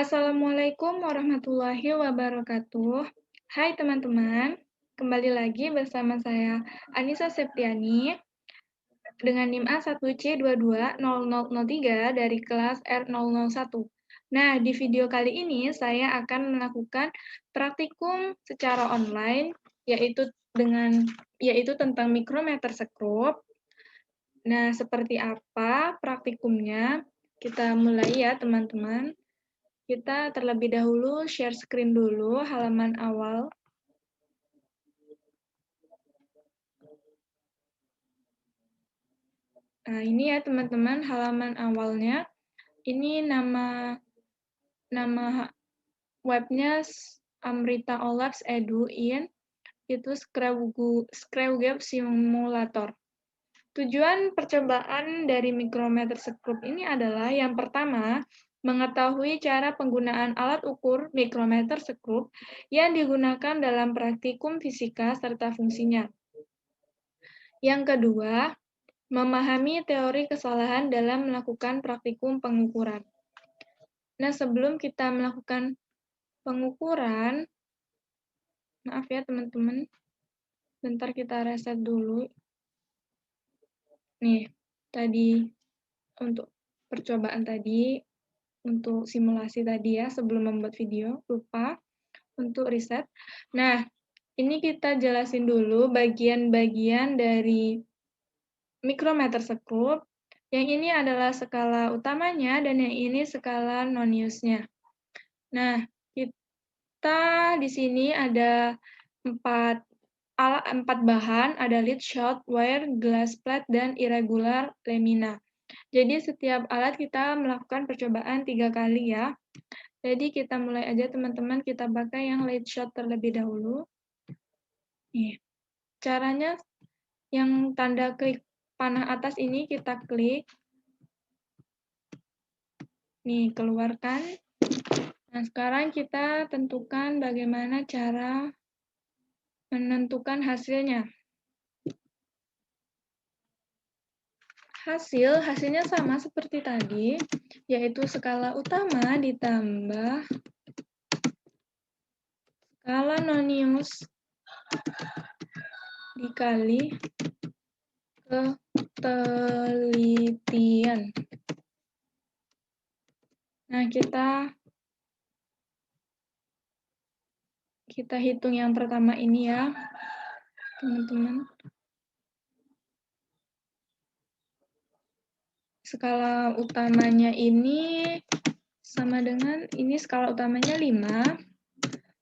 Assalamualaikum warahmatullahi wabarakatuh. Hai teman-teman, kembali lagi bersama saya Anissa Septiani dengan NIM A1C220003 dari kelas R001. Nah, di video kali ini saya akan melakukan praktikum secara online yaitu tentang mikrometer sekrup. Nah, seperti apa praktikumnya? Kita mulai ya, teman-teman. Kita terlebih dahulu share screen dulu halaman awal. Nah, ini ya teman-teman halaman awalnya. Ini nama webnya Amrita Olabs Eduin, itu Screwgap Simulator. Tujuan percobaan dari mikrometer sekrup ini adalah yang pertama, mengetahui cara penggunaan alat ukur mikrometer sekrup yang digunakan dalam praktikum fisika serta fungsinya. Yang kedua, memahami teori kesalahan dalam melakukan praktikum pengukuran. Nah, sebelum kita melakukan pengukuran, maaf ya teman-teman, bentar kita reset dulu. Nih, tadi untuk percobaan tadi, untuk simulasi tadi ya, sebelum membuat video, lupa untuk reset. Nah, ini kita jelasin dulu bagian-bagian dari mikrometer sekrup. Yang ini adalah skala utamanya, dan yang ini skala non-use-nya. Nah, kita di sini ada 4 bahan, ada lead shot, wire, glass plate, dan irregular lamina. Jadi setiap alat kita melakukan percobaan 3 kali ya. Jadi kita mulai aja teman-teman, kita pakai yang lead shot terlebih dahulu. Nih, caranya yang tanda klik panah atas ini kita klik. Nih, keluarkan. Nah, sekarang kita tentukan bagaimana cara menentukan hasilnya. Hasilnya sama seperti tadi, yaitu skala utama ditambah skala non-use dikali ketelitian. Nah, kita hitung yang pertama ini ya, teman-teman. Skala utamanya ini sama dengan, ini skala utamanya 5.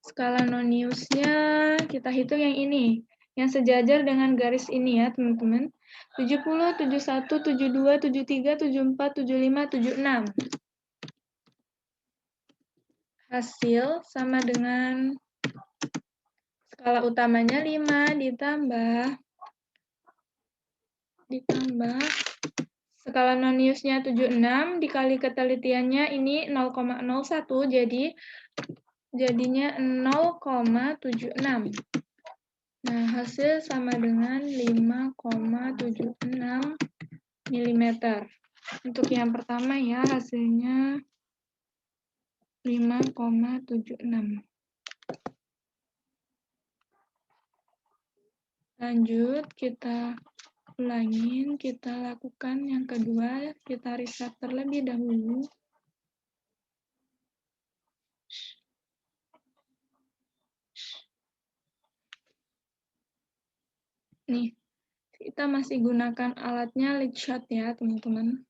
Skala non-use-nya kita hitung yang ini, yang sejajar dengan garis ini ya, teman-teman. 70, 71, 72, 73, 74, 75, 76. Hasil sama dengan skala utamanya 5 ditambah skala non-use-nya 76 dikali ketelitiannya ini 0,01, jadinya 0,76. Nah, hasil sama dengan 5,76 mm. Untuk yang pertama ya, hasilnya 5,76. Lanjut, kita ulangin, kita lakukan yang kedua, kita reset terlebih dahulu. Nih, kita masih gunakan alatnya lead shot ya, teman-teman.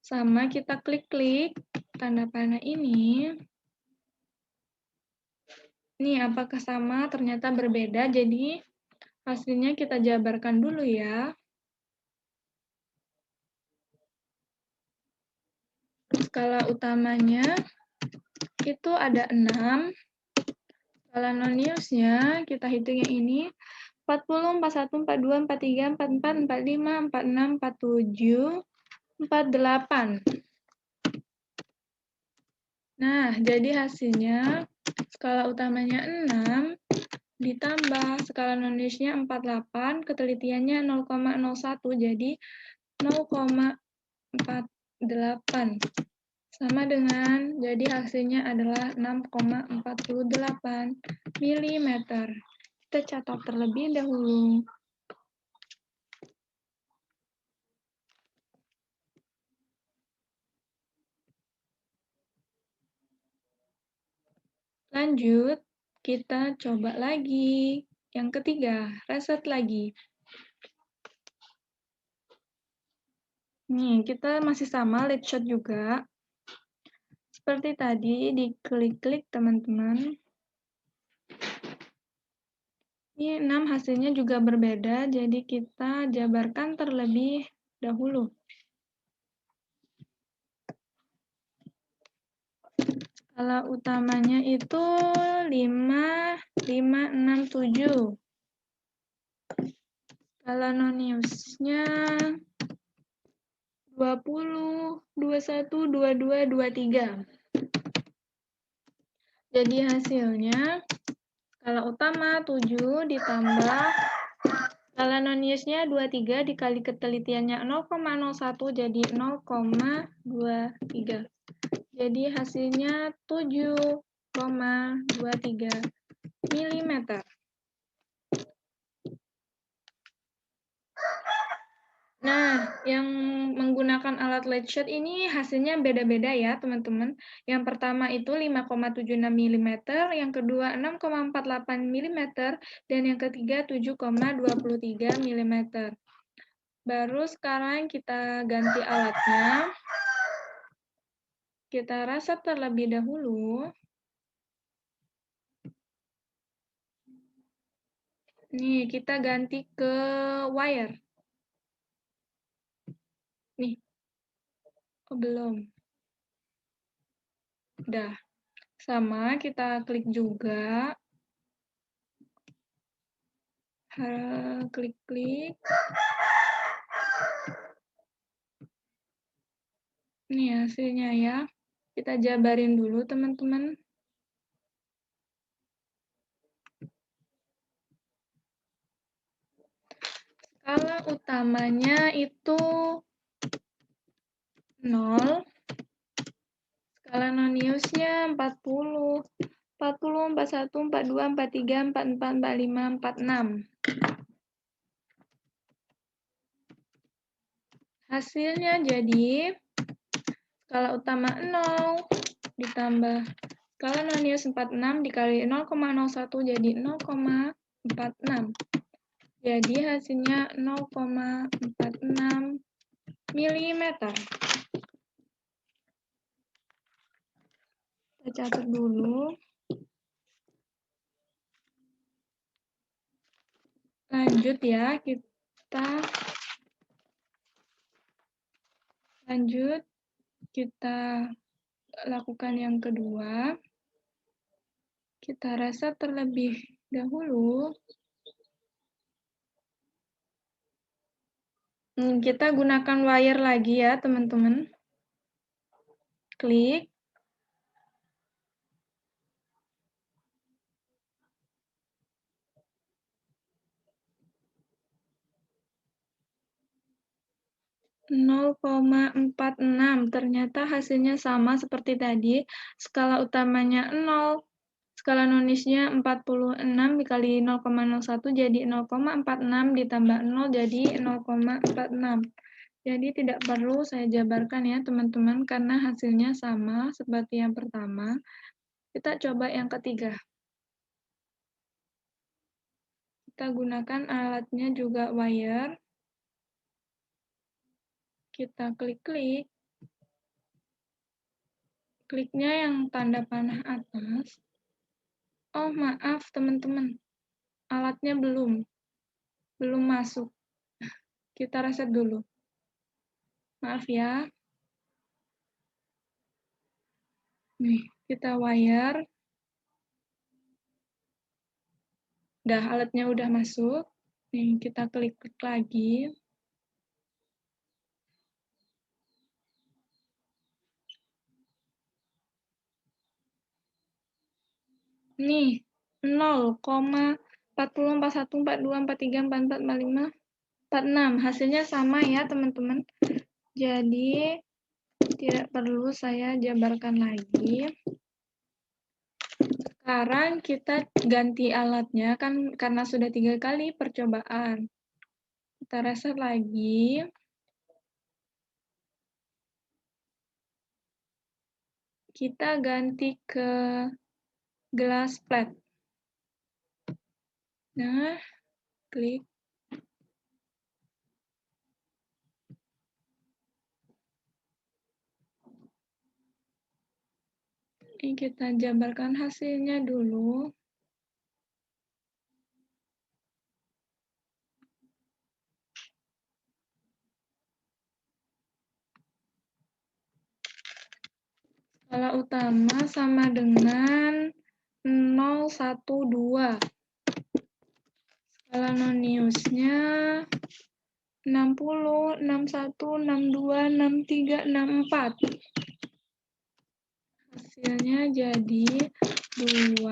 Sama, kita klik-klik tanda panah ini. Nih, apakah sama? Ternyata berbeda, jadi hasilnya kita jabarkan dulu ya. Skala utamanya itu ada 6. Skala non-use-nya kita hitung yang ini. 40, 41, 42, 43, 44, 45, 46, 47, 48. Nah, jadi hasilnya skala utamanya 6 ditambah skala non-use-nya 48, ketelitiannya 0,01, jadi 0,48. Sama dengan, jadi hasilnya adalah 6,48 mm. Kita catat terlebih dahulu. Lanjut, kita coba lagi. Yang ketiga, reset lagi. Nih, kita masih sama lead shot juga. Seperti tadi, diklik-klik teman-teman. Ini 6 hasilnya juga berbeda, jadi kita jabarkan terlebih dahulu. Skala utamanya itu 5, 5, 6, 7. Skala noniusnya 20, 21, 22, 23. Jadi hasilnya skala utama 7 ditambah skala noniusnya 23 dikali ketelitiannya 0,01 jadi 0,23. Jadi hasilnya 7,23 mm. Nah, yang menggunakan alat lead shot ini hasilnya beda-beda ya, teman-teman. Yang pertama itu 5,76 mm, yang kedua 6,48 mm, dan yang ketiga 7,23 mm. Baru sekarang kita ganti alatnya. Kita reset terlebih dahulu. Nih, kita ganti ke wire. Nih. Oh, belum. Udah. Sama, kita klik juga. Klik-klik. Ini hasilnya ya. Kita jabarin dulu, teman-teman. Skala utamanya itu 0. Skala noniusnya 40. 40, 41, 42, 43, 44, 45, 46. Hasilnya jadi skala utama 0 ditambah skala nonius 46 dikali 0,01 jadi 0,46. Jadi hasilnya 0,46 mm. Kita catat dulu. Lanjut ya, kita lakukan yang kedua. Kita reset terlebih dahulu. Kita gunakan wire lagi ya, teman-teman. Klik. (0,46). Ternyata hasilnya sama seperti tadi. Skala utamanya 0. Skala noniusnya 46 dikali 0,01 jadi 0,46 ditambah 0 jadi 0,46. Jadi tidak perlu saya jabarkan ya teman-teman karena hasilnya sama seperti yang pertama. Kita coba yang ketiga. Kita gunakan alatnya juga wire. Kita klik-klik. Kliknya yang tanda panah atas. Oh, maaf teman-teman. Alatnya belum masuk. Kita reset dulu. Maaf ya. Nih, kita wire. Alatnya udah masuk. Nih, kita klik-klik lagi. Nih, 0,40, 41, 42, 43, 44, 45, 46. Hasilnya sama ya, teman-teman. Jadi, Tidak perlu saya jabarkan lagi. Sekarang kita ganti alatnya, kan karena sudah 3 kali percobaan. Kita reset lagi. Kita ganti ke gelas flat. Nah, klik. Ini kita jabarkan hasilnya dulu. Skala utama sama dengan 012. Skala noniusnya 60, 61, 62, 63, 64. Hasilnya jadi 2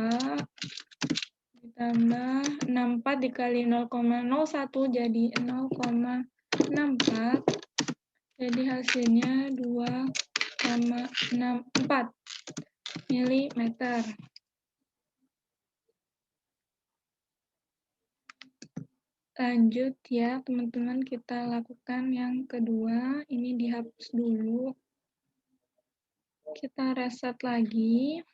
ditambah 64 dikali 0,01 jadi 0,64. Jadi hasilnya 2,64 mm. Lanjut ya teman-teman, kita lakukan yang kedua. Ini dihapus dulu. Kita reset lagi.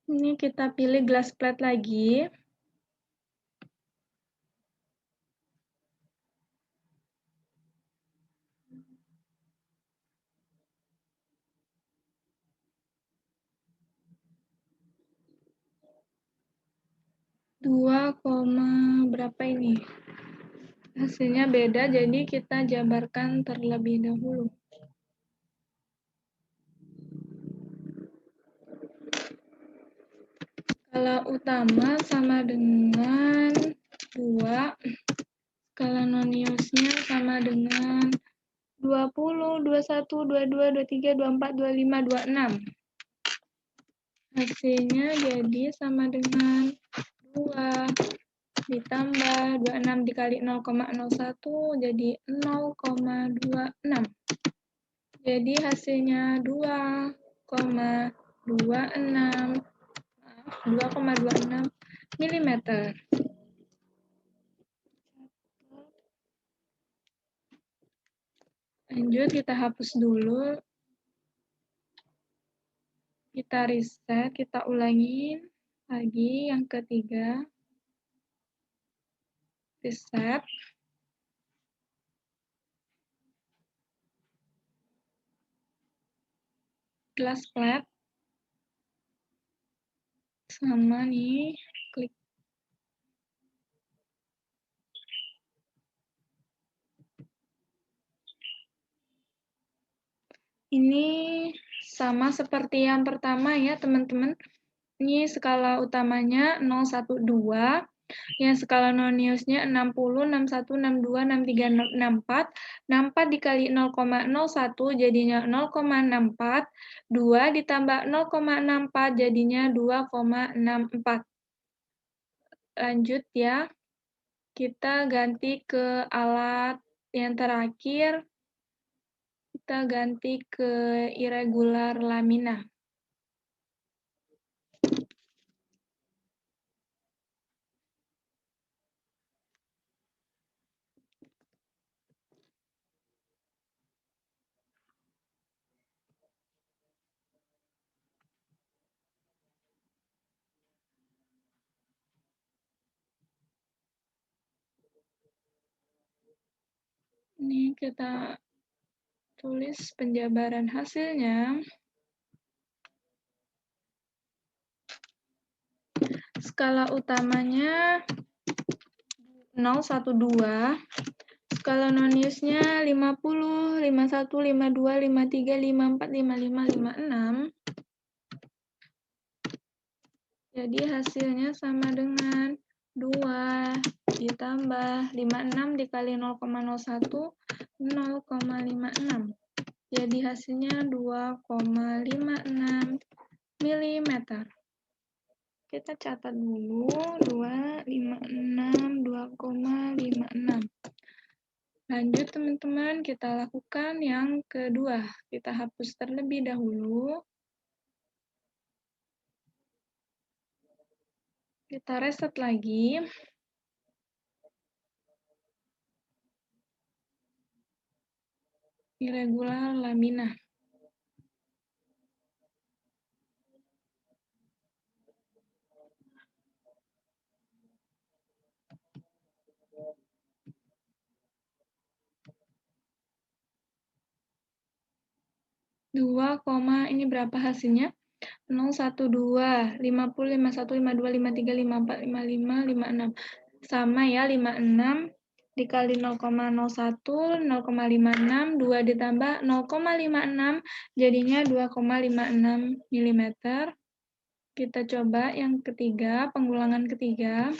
Ini kita pilih gelas flat lagi. Berapa ini? Hasilnya beda, jadi kita jabarkan terlebih dahulu. Skala utama sama dengan 2. Skala noniusnya sama dengan 20, 21, 22, 23, 24, 25, 26. Hasilnya jadi sama dengan 2 ditambah 26 dikali 0,01 jadi 0,26. Jadi hasilnya 2,26 mm. Lanjut, kita hapus dulu. Kita reset, kita ulangin lagi yang ketiga. Reset. Gelas flat. Sama nih, klik. Ini sama seperti yang pertama ya teman-teman. Ini skala utamanya 012. Yang skala noniusnya 60, 61, 62, 63, 64. 64 dikali 0,01 jadinya 0,64. 2 ditambah 0,64 jadinya 2,64. Lanjut ya. Kita ganti ke alat yang terakhir. Kita ganti ke irregular lamina. Ini kita tulis penjabaran hasilnya. Skala utamanya 012. Skala noniusnya 50, 51, 52, 53, 54, 55, 56. Jadi hasilnya sama dengan 2 ditambah 56 dikali 0,01, 0,56. Jadi hasilnya 2,56 mm. Kita catat dulu 256, 2,56. Lanjut teman-teman, kita lakukan yang kedua. Kita hapus terlebih dahulu. Kita reset lagi. Irregular lamina. Ini berapa hasilnya? 012, 50, 51, 52, 53, 54, 55, 56. Sama ya, 56 dikali 0,01, 0,56, 2 ditambah 0,56, jadinya 2,56 mm. Kita coba yang ketiga, pengulangan ketiga.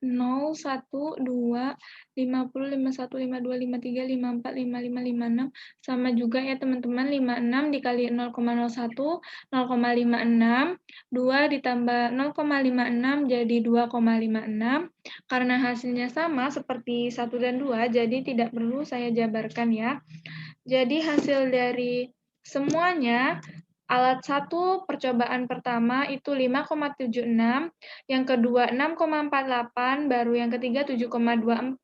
Nol, 1, 2, 50, 51, 52, 53, 54, 55, 56. Sama juga ya teman-teman, 56 dikali 0,01, 0,56. 2 ditambah 0,56 jadi 2,56. Karena hasilnya sama seperti 1 dan 2, jadi tidak perlu saya jabarkan ya. Jadi hasil dari semuanya, alat 1 percobaan pertama itu 5,76, yang kedua 6,48, baru yang ketiga 7,23.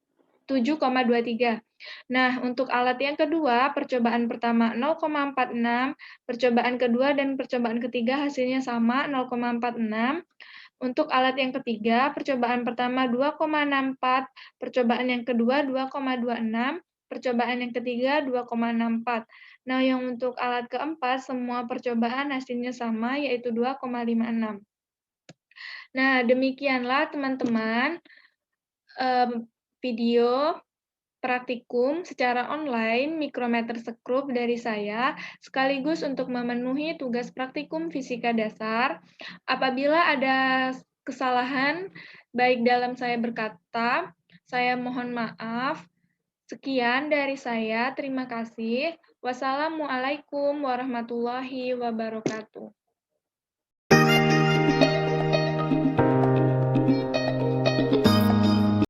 Nah, untuk alat yang kedua, percobaan pertama 0,46, percobaan kedua dan percobaan ketiga hasilnya sama 0,46. Untuk alat yang ketiga, percobaan pertama 2,64, percobaan yang kedua 2,26, percobaan yang ketiga 2,64. Nah, yang untuk alat keempat, semua percobaan hasilnya sama, yaitu 2,56. Nah, demikianlah teman-teman video praktikum secara online mikrometer sekrup dari saya, sekaligus untuk memenuhi tugas praktikum fisika dasar. Apabila ada kesalahan, baik dalam saya berkata, saya mohon maaf. Sekian dari saya, terima kasih. Wassalamualaikum warahmatullahi wabarakatuh.